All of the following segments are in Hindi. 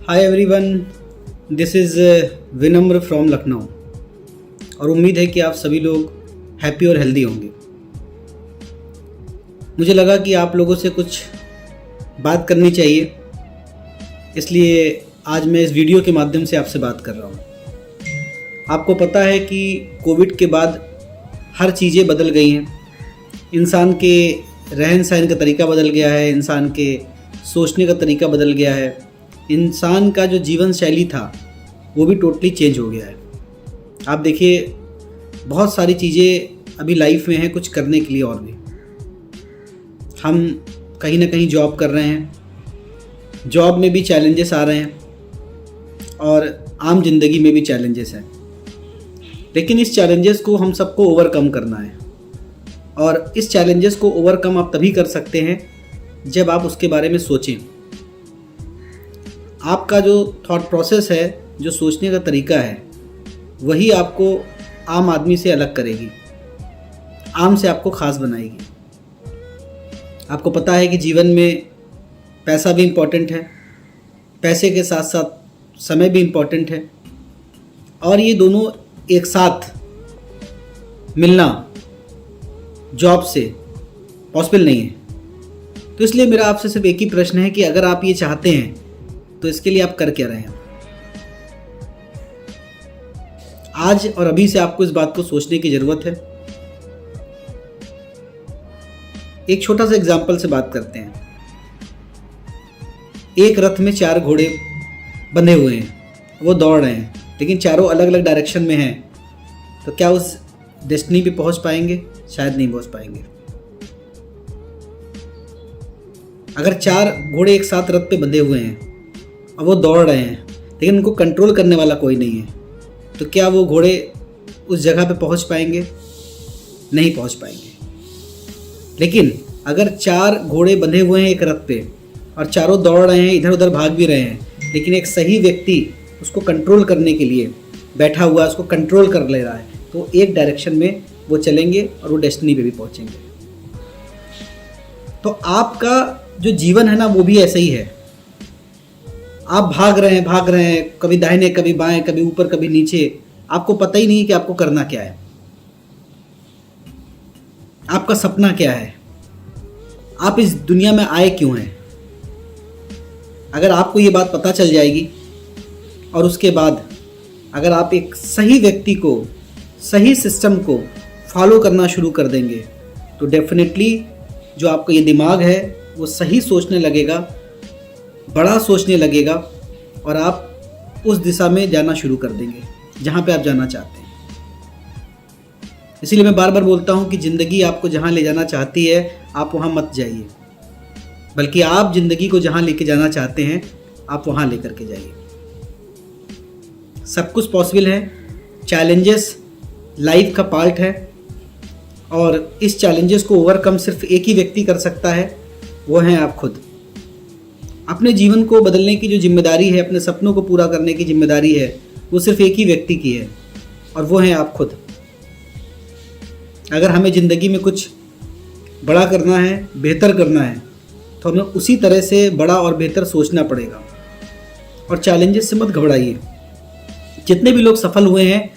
हाय एवरीवन, दिस इज़ विनम्र फ्रॉम लखनऊ। और उम्मीद है कि आप सभी लोग हैप्पी और हेल्दी होंगे। मुझे लगा कि आप लोगों से कुछ बात करनी चाहिए, इसलिए आज मैं इस वीडियो के माध्यम से आपसे बात कर रहा हूँ। आपको पता है कि कोविड के बाद हर चीज़ें बदल गई हैं। इंसान के रहन सहन का तरीका बदल गया है, इंसान के सोचने का तरीका बदल गया है, इंसान का जो जीवन शैली था वो भी टोटली चेंज हो गया है। आप देखिए, बहुत सारी चीज़ें अभी लाइफ में हैं कुछ करने के लिए, और भी हम कहीं ना कहीं जॉब कर रहे हैं, जॉब में भी चैलेंजेस आ रहे हैं और आम जिंदगी में भी चैलेंजेस हैं। लेकिन इस चैलेंजेस को हम सबको ओवरकम करना है, और इस चैलेंजेस को ओवरकम आप तभी कर सकते हैं जब आप उसके बारे में सोचें। आपका जो थॉट प्रोसेस है, जो सोचने का तरीका है, वही आपको आम आदमी से अलग करेगी, आम से आपको ख़ास बनाएगी। आपको पता है कि जीवन में पैसा भी इम्पॉर्टेंट है, पैसे के साथ साथ समय भी इम्पॉर्टेंट है, और ये दोनों एक साथ मिलना जॉब से पॉसिबल नहीं है। तो इसलिए मेरा आपसे सिर्फ एक ही प्रश्न है कि अगर आप ये चाहते हैं तो इसके लिए आप कर क्या रहे हैं। आज और अभी से आपको इस बात को सोचने की ज़रूरत है। एक छोटा सा एग्जाम्पल से बात करते हैं। एक रथ में 4 घोड़े बंधे हुए हैं, वो दौड़ रहे हैं, लेकिन चारों अलग अलग डायरेक्शन में हैं। तो क्या उस डेस्टिनी पे पहुंच पाएंगे? शायद नहीं पहुंच पाएंगे। अगर 4 घोड़े एक साथ रथ पे बंधे हुए हैं और वो दौड़ रहे हैं, लेकिन उनको कंट्रोल करने वाला कोई नहीं है, तो क्या वो घोड़े उस जगह पे पहुंच पाएंगे? नहीं पहुंच पाएंगे। लेकिन अगर 4 घोड़े बंधे हुए हैं एक रथ पे और चारों दौड़ रहे हैं, इधर उधर भाग भी रहे हैं, लेकिन एक सही व्यक्ति उसको कंट्रोल करने के लिए बैठा हुआ है, उसको कंट्रोल कर ले रहा है, तो एक डायरेक्शन में वो चलेंगे और वो डेस्टिनी पे भी पहुंचेंगे। तो आपका जो जीवन है ना, वो भी ऐसा ही है। आप भाग रहे हैं, कभी दाहिने कभी बाएं, कभी ऊपर कभी नीचे। आपको पता ही नहीं कि आपको करना क्या है, आपका सपना क्या है, आप इस दुनिया में आए क्यों हैं। अगर आपको ये बात पता चल जाएगी और उसके बाद अगर आप एक सही व्यक्ति को, सही सिस्टम को फॉलो करना शुरू कर देंगे, तो डेफिनेटली जो आपका ये दिमाग है वो सही सोचने लगेगा, बड़ा सोचने लगेगा, और आप उस दिशा में जाना शुरू कर देंगे जहाँ पे आप जाना चाहते हैं। इसीलिए मैं बार बार बोलता हूँ कि ज़िंदगी आपको जहाँ ले जाना चाहती है, आप वहाँ मत जाइए, बल्कि आप ज़िंदगी को जहाँ लेके जाना चाहते हैं, आप वहाँ लेकर के जाइए। सब कुछ पॉसिबल है। चैलेंजेस लाइफ का पार्ट है, और इस चैलेंजेस को ओवरकम सिर्फ एक ही व्यक्ति कर सकता है, वो हैं आप खुद। अपने जीवन को बदलने की जो जिम्मेदारी है, अपने सपनों को पूरा करने की जिम्मेदारी है, वो सिर्फ एक ही व्यक्ति की है, और वो हैं आप खुद। अगर हमें ज़िंदगी में कुछ बड़ा करना है, बेहतर करना है, तो हमें उसी तरह से बड़ा और बेहतर सोचना पड़ेगा। और चैलेंजेस से मत घबराइए। जितने भी लोग सफल हुए हैं,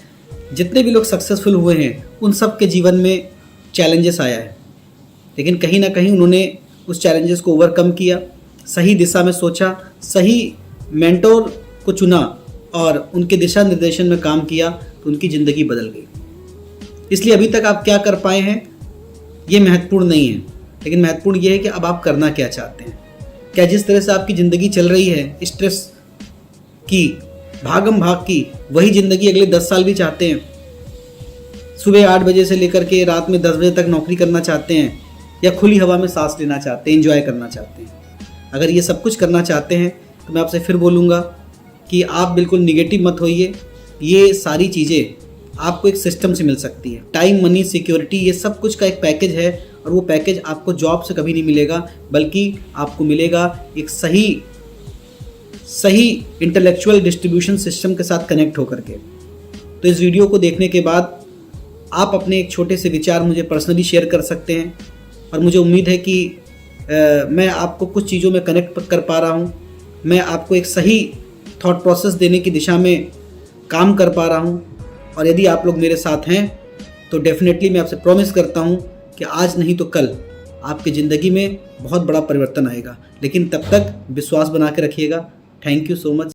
जितने भी लोग सक्सेसफुल हुए हैं, उन सब के जीवन में चैलेंजेस आया है, लेकिन कहीं ना कहीं उन्होंने उस चैलेंजेस को ओवरकम किया, सही दिशा में सोचा, सही मेंटोर को चुना और उनके दिशा निर्देशन में काम किया, तो उनकी ज़िंदगी बदल गई। इसलिए अभी तक आप क्या कर पाए हैं ये महत्वपूर्ण नहीं है, लेकिन महत्वपूर्ण ये है कि अब आप करना क्या चाहते हैं। क्या जिस तरह से आपकी ज़िंदगी चल रही है, स्ट्रेस की, भागम भाग की, वही ज़िंदगी अगले 10 साल भी चाहते हैं? सुबह 8 बजे से लेकर के रात में 10 बजे तक नौकरी करना चाहते हैं, या खुली हवा में सांस लेना चाहते हैं, एंजॉय करना चाहते हैं? अगर ये सब कुछ करना चाहते हैं तो मैं आपसे फिर बोलूँगा कि आप बिल्कुल निगेटिव मत होइए। ये सारी चीज़ें आपको एक सिस्टम से मिल सकती है। टाइम, मनी, सिक्योरिटी, ये सब कुछ का एक पैकेज है, और वो पैकेज आपको जॉब से कभी नहीं मिलेगा, बल्कि आपको मिलेगा एक सही इंटेलेक्चुअल डिस्ट्रीब्यूशन सिस्टम के साथ कनेक्ट होकर के। तो इस वीडियो को देखने के बाद आप अपने एक छोटे से विचार मुझे पर्सनली शेयर कर सकते हैं, और मुझे उम्मीद है कि मैं आपको कुछ चीज़ों में कनेक्ट कर पा रहा हूँ। मैं आपको एक सही थॉट प्रोसेस देने की दिशा में काम कर पा रहा हूँ। और यदि आप लोग मेरे साथ हैं तो डेफिनेटली मैं आपसे प्रॉमिस करता हूँ कि आज नहीं तो कल आपकी ज़िंदगी में बहुत बड़ा परिवर्तन आएगा। लेकिन तब तक विश्वास बना के रखिएगा। Thank you so much.